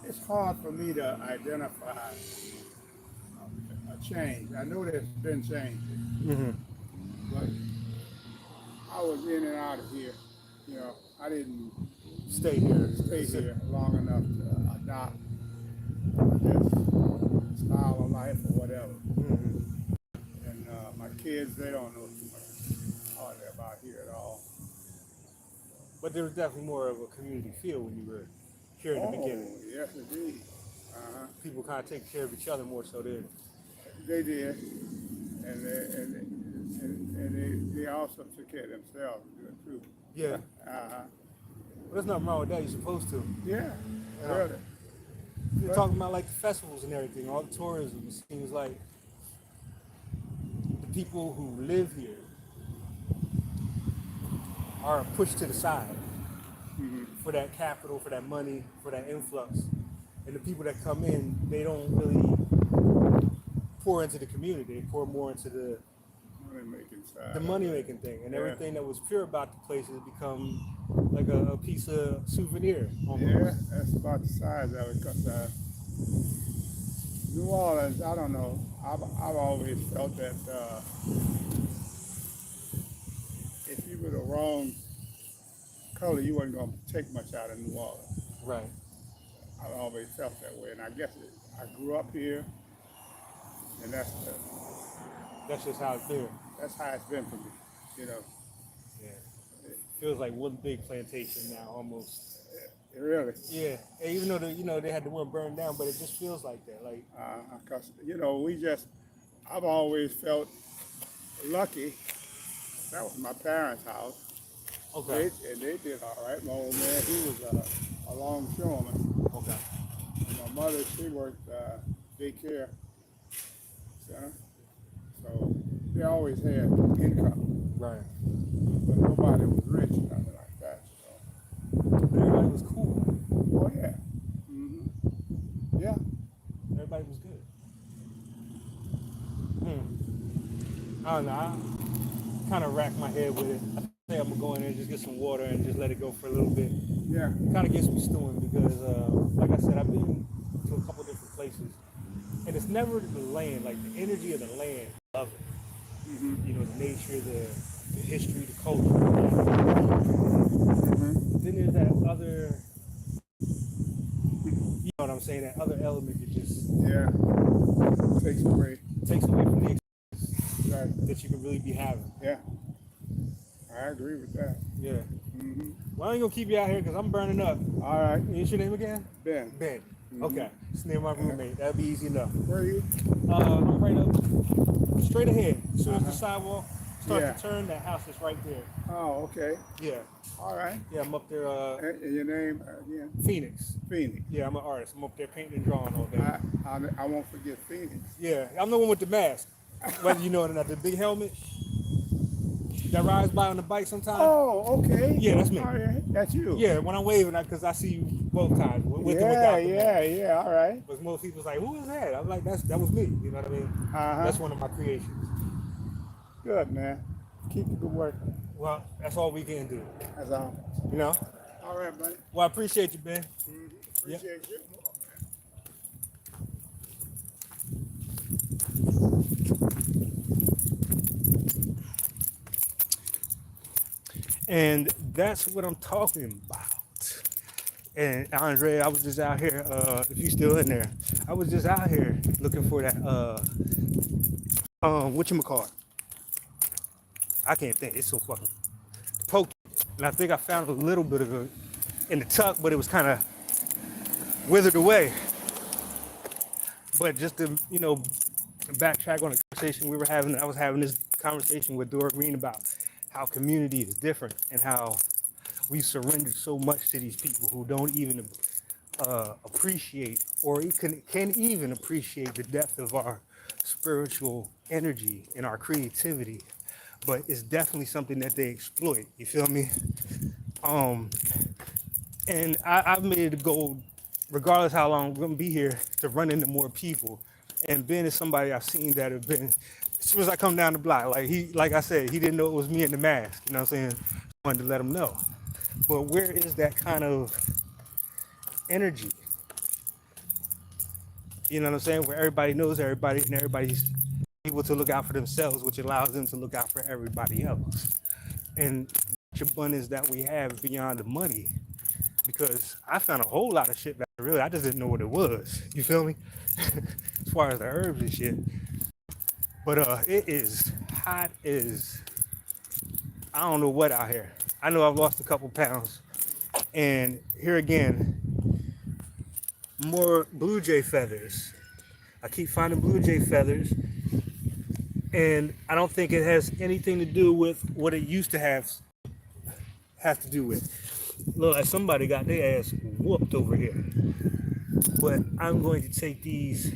it's hard for me to identify a change. I know there's been changes, Mm-hmm. but I was in and out of here. You know, I didn't Stay here. stay here long enough to adopt this style of life or whatever. Mm-hmm. And my kids, they don't know too much hardly about here at all. But there was definitely more of a community feel when you were here in the Oh, beginning. yes, indeed. Uh-huh. People kind of take care of each other more so then. They did, and they also took care of themselves good too. Yeah. Uh-huh. But there's nothing wrong with that. You're supposed to. Yeah, You know, really. you're talking about like the festivals and everything, all the tourism. It seems like the people who live here are pushed to the side Mm-hmm. for that capital, for that money, for that influx. And the people that come in, they don't really pour into the community. They pour more into the Money-making side. money-making thing. And Yeah. everything that was pure about the place has become like a piece of souvenir almost. Yeah, that's about the size of it. Because New Orleans, I don't know. I've always felt that if you were the wrong color, you wasn't going to take much out of New Orleans. Right. I've always felt that way, and I guess I grew up here, and That's just how it's been. that's how it's been for me. You know, Yeah. Feels like one big plantation now almost. it really. Yeah. And even though they had the one burned down, but it just feels like that. Like Because I've always felt lucky. That was my parents' house. okay. They did all right. My old man, he was a longshoreman. Okay. And my mother, she worked daycare center. So they always had income. Right. But nobody was rich or nothing like that. So, But everybody was cool. oh, yeah. Mm-hmm. Yeah. Everybody was good. I don't know. I kind of racked my head with it. I think I'm gonna go in there and just get some water and just let it go for a little bit. Yeah. It kind of gets me stewing because, like I said, I've been to a couple different places, and it's never the land, like the energy of the land. I love it. Mm-hmm. You know, the nature, the history, the culture. Mm-hmm. Then there's that other, you know what I'm saying, that other element that just Yeah. Takes away. takes away from the Right. that you can really be having. Yeah. I agree with that. Yeah. Mm-hmm. Well, I ain't gonna keep you out here because I'm burning up. All right. What's your name again? Ben. Ben. Mhm. Okay. It's near my roommate. That'll be easy enough. Where are you? I'm right up, straight ahead. As soon as the sidewalk starts Yeah. to turn, that house is right there. Oh, okay. Yeah. All right. Yeah, I'm up there, And your name again? Phoenix. Phoenix. Yeah, I'm an artist. I'm up there painting and drawing all day. I won't forget Phoenix. Yeah, I'm the one with the mask. Whether you know it or not, the big helmet that rides by on the bike sometimes. Oh, okay. Yeah, that's me. All right. That's you. Yeah, when I'm waving, because I see you both times, with and Yeah, without the mask. yeah. All right. But most people's like, who is that? I'm like, that was me. You know what I mean? Uh-huh. That's one of my creations. Good, man. Keep the good work. Well, that's all we can do. That's all. You know? All right, buddy. Well, I appreciate you, Ben. Appreciate you. And that's what I'm talking about. And Andre, I was just out here, if you still in there, I was just out here looking for that, whatchamacallit? I can't think, it's so fucking pokey. And I think I found a little bit of it in the tuck, but it was kind of withered away. But just to, backtrack on the conversation we were having, I was having this conversation with Dora Green about how community is different and how we surrendered so much to these people who don't even appreciate or can even appreciate the depth of our spiritual energy and our creativity, but it's definitely something that they exploit. You feel me? And I've made it a goal, regardless how long I'm gonna be here, to run into more people. And Ben is somebody I've seen that have been, as soon as I come down the block, like I said, he didn't know it was me in the mask. You know what I'm saying? I wanted to let him know. But where is that kind of energy? You know what I'm saying? Where everybody knows everybody and everybody's able to look out for themselves, which allows them to look out for everybody else. And much abundance that we have beyond the money. Because I found a whole lot of shit that really I just didn't know what it was. You feel me? As far as the herbs and shit. But it is hot as I don't know what out here. I know I've lost a couple pounds. And here again, more blue jay feathers. I keep finding blue jay feathers, and I don't think it has anything to do with what it used to have to do with. Look like somebody got their ass whooped over here. But I'm going to take these.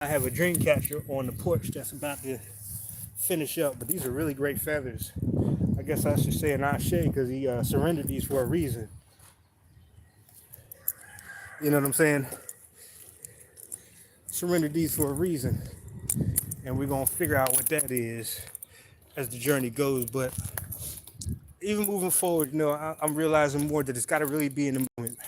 I have a dream catcher on the porch that's about to finish up, but these are really great feathers. I guess I should say an ashe because he surrendered these for a reason. You know what I'm saying? Surrendered these for a reason. And we're going to figure out what that is as the journey goes. But even moving forward, I'm realizing more that it's got to really be in the moment.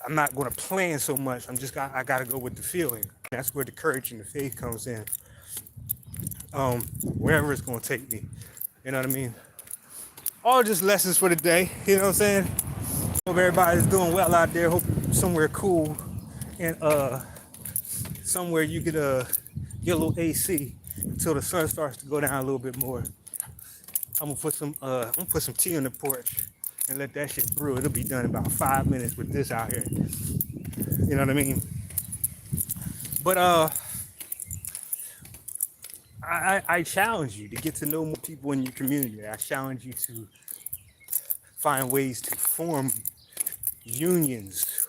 I'm not going to plan so much. I got to go with the feeling. That's where the courage and the faith comes in. Wherever it's going to take me. You know what I mean? All just lessons for the day. You know what I'm saying? Hope everybody's doing well out there. Hope somewhere cool and somewhere you could get a little AC until the sun starts to go down a little bit more. I'm gonna put some tea on the porch and let that shit brew. It'll be done in about 5 minutes with this out here. You know what I mean? But I challenge you to get to know more people in your community. I challenge you to find ways to form unions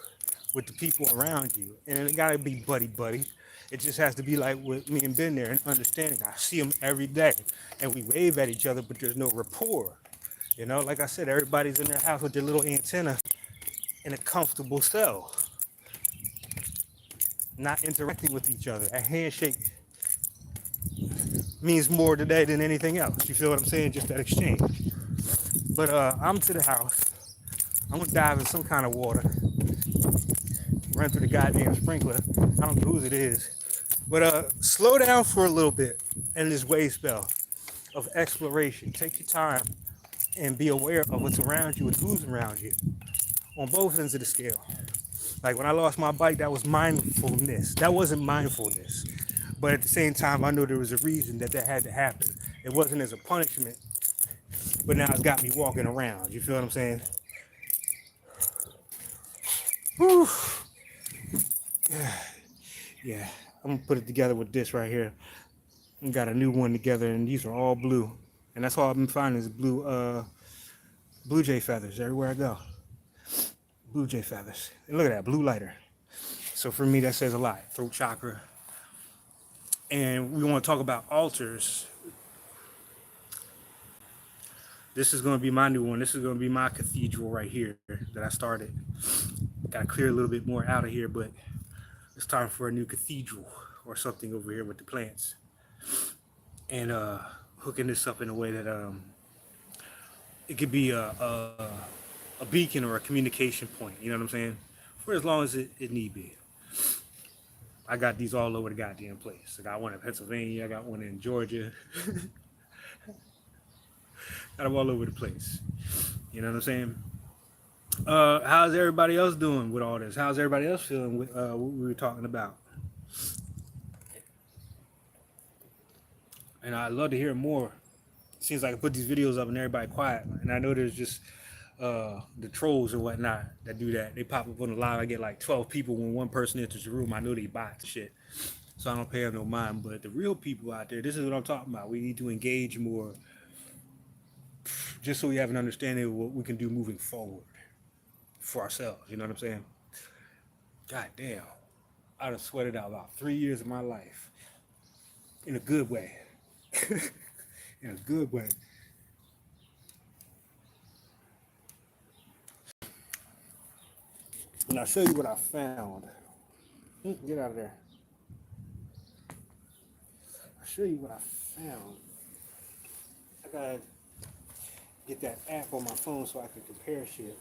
with the people around you. And it gotta be buddy. It just has to be like with me and Ben there and understanding. I see them every day and we wave at each other, but there's no rapport. Like I said, everybody's in their house with their little antenna in a comfortable cell, not interacting with each other. A handshake means more today than anything else. You feel what I'm saying? Just that exchange. But I'm to the house. I'm gonna dive in some kind of water, run through the goddamn sprinkler. I don't know whose it is. But slow down for a little bit in this wave spell of exploration. Take your time and be aware of what's around you and who's around you on both ends of the scale. Like when I lost my bike, that was mindfulness. That wasn't mindfulness. But at the same time, I knew there was a reason that had to happen. It wasn't as a punishment, but now it's got me walking around. You feel what I'm saying? Whew. Yeah, I'm gonna put it together with this right here. We got a new one together, and these are all blue. And that's all I've been finding is blue jay feathers everywhere I go. Blue jay feathers. And look at that, blue lighter. So for me, that says a lot. Throat chakra. And we want to talk about altars. This is going to be my new one. This is going to be my cathedral right here that I started. Got to clear a little bit more out of here, but it's time for a new cathedral or something over here with the plants. And hooking this up in a way that it could be a beacon or a communication point. You know what I'm saying? For as long as it need be. I got these all over the goddamn place. I got one in Pennsylvania. I got one in Georgia. Got them all over the place. You know what I'm saying? How's everybody else doing with all this? How's everybody else feeling with what we were talking about? And I'd love to hear more. Seems like I put these videos up and everybody quiet. And I know there's just the trolls or whatnot that do that. They pop up on the live. I get like 12 people when one person enters the room. I know they bots shit. So I don't pay them no mind. But the real people out there, this is what I'm talking about. We need to engage more just so we have an understanding of what we can do moving forward for ourselves. You know what I'm saying? God damn. I done sweated out about 3 years of my life. In a good way. In a good way. And I'll show you what I found. Get out of there. I'll show you what I found. I gotta get that app on my phone so I can compare shit.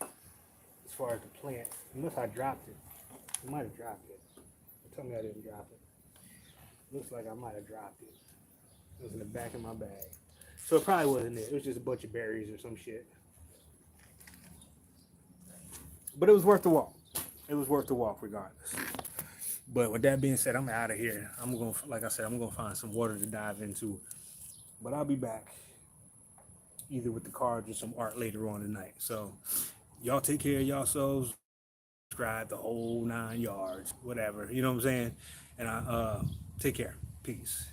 As far as the plant. Unless I dropped it. I might have dropped it. Tell me I didn't drop it. Looks like I might have dropped it. It was in the back of my bag. So it probably wasn't it. It was just a bunch of berries or some shit. But it was worth the walk. It was worth the walk regardless. But with that being said, I'm out of here. I'm going to, like I said, I'm going to find some water to dive into. But I'll be back either with the cards or some art later on tonight. So y'all take care of yourselves. Subscribe the whole 9 yards, whatever. You know what I'm saying? And I take care. Peace.